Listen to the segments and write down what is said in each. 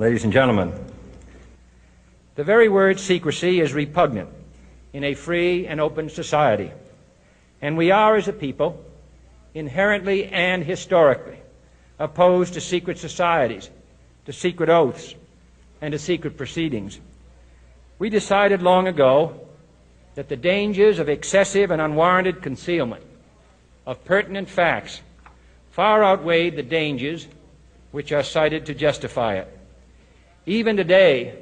Ladies and gentlemen, the very word secrecy is repugnant in a free and open society, and we are, as a people, inherently and historically opposed to secret societies, to secret oaths, and to secret proceedings. We decided long ago that the dangers of excessive and unwarranted concealment of pertinent facts far outweighed the dangers which are cited to justify it. Even today,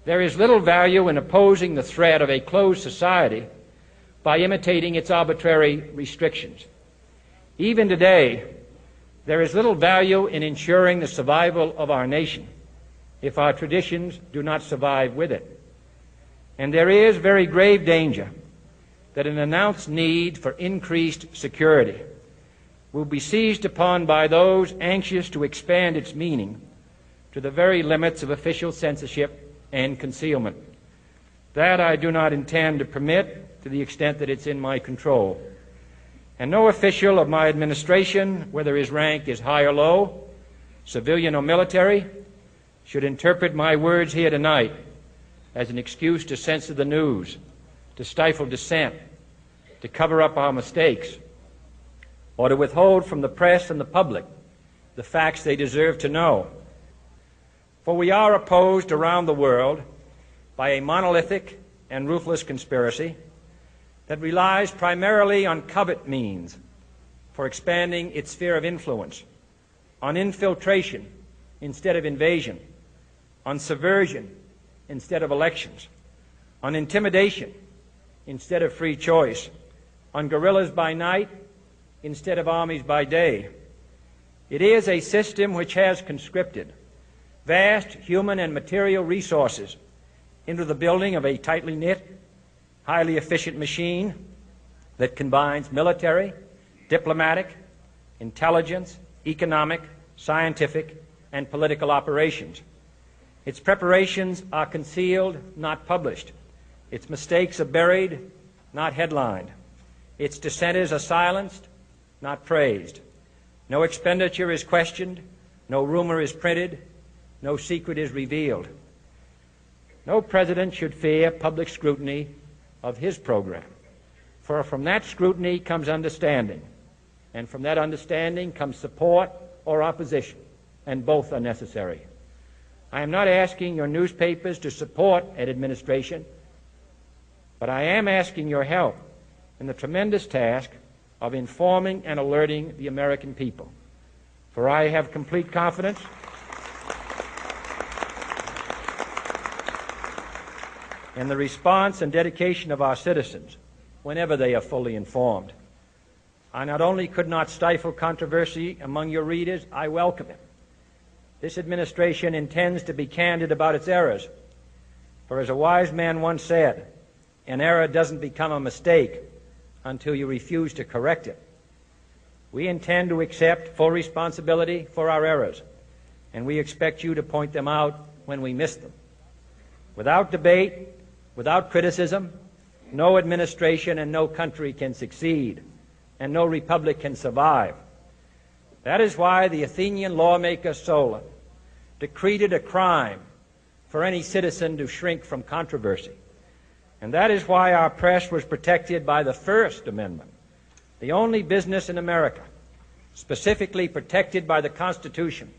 there is little value in opposing the threat of a closed society by imitating its arbitrary restrictions. Even today, there is little value in ensuring the survival of our nation if our traditions do not survive with it. And there is very grave danger that an announced need for increased security will be seized upon by those anxious to expand its meaning to the very limits of official censorship and concealment. That I do not intend to permit to the extent that it's in my control. And no official of my administration, whether his rank is high or low, civilian or military, should interpret my words here tonight as an excuse to censor the news, to stifle dissent, to cover up our mistakes, or to withhold from the press and the public the facts they deserve to know. For we are opposed around the world by a monolithic and ruthless conspiracy that relies primarily on covert means for expanding its sphere of influence, on infiltration instead of invasion, on subversion instead of elections, on intimidation instead of free choice, on guerrillas by night instead of armies by day. It is a system which has conscripted vast human and material resources into the building of a tightly knit, highly efficient machine that combines military, diplomatic, intelligence, economic, scientific, and political operations. Its preparations are concealed, not published. Its mistakes are buried, not headlined. Its dissenters are silenced, not praised. No expenditure is questioned, no rumor is printed, no secret is revealed. No president should fear public scrutiny of his program, for from that scrutiny comes understanding, and from that understanding comes support or opposition, and both are necessary. I am not asking your newspapers to support an administration, but I am asking your help in the tremendous task of informing and alerting the American people. For I have complete confidence in the response and dedication of our citizens whenever they are fully informed. I not only could not stifle controversy among your readers, I welcome it. This administration intends to be candid about its errors. For as a wise man once said, an error doesn't become a mistake until you refuse to correct it. We intend to accept full responsibility for our errors, and we expect you to point them out when we miss them. Without debate, without criticism, no administration and no country can succeed, and no republic can survive. That is why the Athenian lawmaker Solon decreed it a crime for any citizen to shrink from controversy. And that is why our press was protected by the First Amendment, the only business in America specifically protected by the Constitution,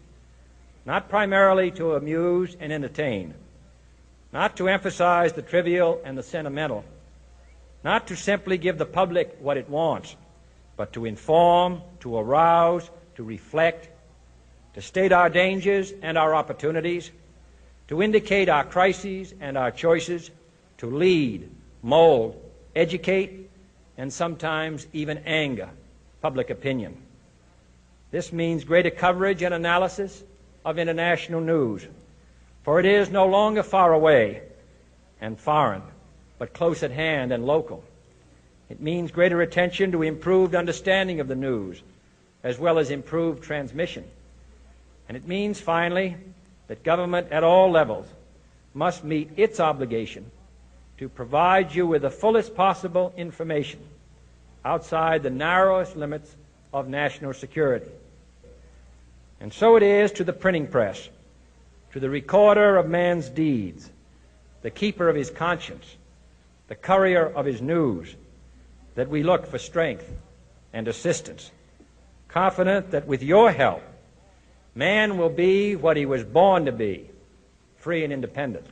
not primarily to amuse and entertain, not to emphasize the trivial and the sentimental, not to simply give the public what it wants, but to inform, to arouse, to reflect, to state our dangers and our opportunities, to indicate our crises and our choices, to lead, mold, educate, and sometimes even anger public opinion. This means greater coverage and analysis of international news, for it is no longer far away and foreign, but close at hand and local. It means greater attention to improved understanding of the news, as well as improved transmission. And it means, finally, that government at all levels must meet its obligation to provide you with the fullest possible information outside the narrowest limits of national security. And so it is to the printing press, to the recorder of man's deeds, the keeper of his conscience, the courier of his news, that we look for strength and assistance, confident that with your help, man will be what he was born to be, free and independent.